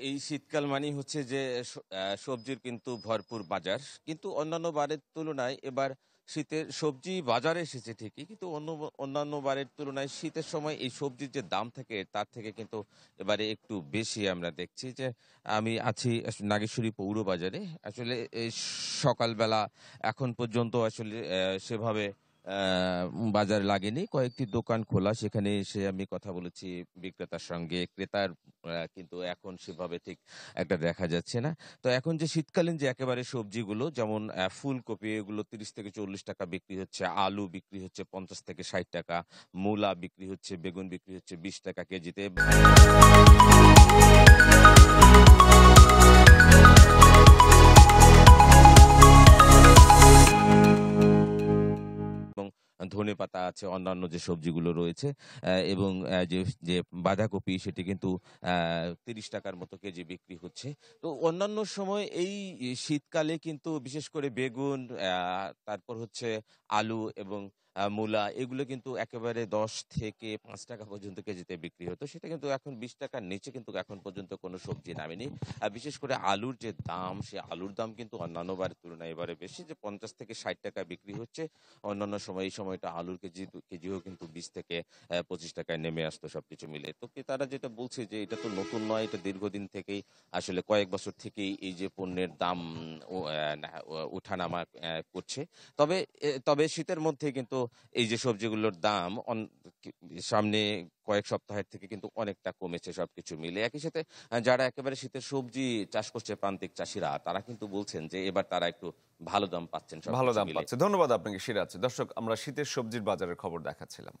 এই শীতকাল মানেই হচ্ছে যে সবজির কিন্তু ভরপুর বাজার। কিন্তু অন্যান্য বারের তুলনায় এবার শীতের সবজি বাজারে এসেছে ঠিকই। কিন্তু অন্যান্য বারের তুলনায় শীতের সময় এই সবজির যে দাম থাকে তার থেকে কিন্তু এবারে একটু বেশি আমরা দেখছি যে আমি আছি নাগেশ্বরী পৌর বাজারে। আসলে এই সকালবেলা এখন পর্যন্ত আসলে সেভাবে বাজার লাগেনি। কয়েকটি দোকান খোলা, সেখানে এসে আমি কথা বলেছি বিক্রেতার সঙ্গে। ক্রেতার কিন্তু এখন সেভাবে ঠিক একটা দেখা যাচ্ছে না। তো এখন যে শীতকালীন যে একেবারে সবজিগুলো যেমন ফুলকপি এগুলো ৩০ থেকে ৪০ টাকা বিক্রি হচ্ছে, আলু বিক্রি হচ্ছে ৫০ থেকে ৬০ টাকা, মূলা বিক্রি হচ্ছে, বেগুন বিক্রি হচ্ছে ২০ টাকা কেজিতে। এবং ধনেপাতা আছে, অন্যান্য যে সবজিগুলো রয়েছে এবং যে বাঁধাকপি সেটি কিন্তু ৩০ টাকার মতো কেজি বিক্রি হচ্ছে। তো অন্যান্য সময় এই শীতকালে কিন্তু বিশেষ করে বেগুন, তারপর হচ্ছে আলু এবং মূলা এগুলো কিন্তু একেবারে ১০ থেকে ৫ টাকা পর্যন্ত কেজিতে বিক্রি হতো। সেটা কিন্তু এখন ২০ টাকার নিচে কিন্তু এখন পর্যন্ত কোনো সবজি নামেনি। বিশেষ করে আলুর যে দাম, সে আলুর দাম কিন্তু অন্যান্য বারের তুলনায় এবারে বেশি, যে ৫০ থেকে ৬০ টাকা বিক্রি হচ্ছে। অন্যান্য সময় এই সময়টা আলুর কেজিও কিন্তু ২০ থেকে ২৫ টাকায় নেমে আসতো সবকিছু মিলে। তো তারা যেটা বলছে যে এটা তো নতুন নয়, এটা দীর্ঘদিন থেকেই আসলে কয়েক বছর থেকেই এই যে পণ্যের দাম ওঠানামা করছে। তবে শীতের মধ্যে কিন্তু এই যে সবজিগুলোর দাম সামনে কয়েক সপ্তাহের থেকে কিন্তু অনেকটা কমেছে সবকিছু মিলে। একই সাথে যারা একেবারে শীতের সবজি চাষ করছে প্রান্তিক চাষিরা, তারা কিন্তু বলছেন যে এবার তারা একটু ভালো দাম পাচ্ছেন ভালো সবকিছু দাম মিলে। পাচ্ছে। ধন্যবাদ আপনাকে সিরাজ। দর্শক, আমরা শীতের সবজির বাজারের খবর দেখাচ্ছিলাম।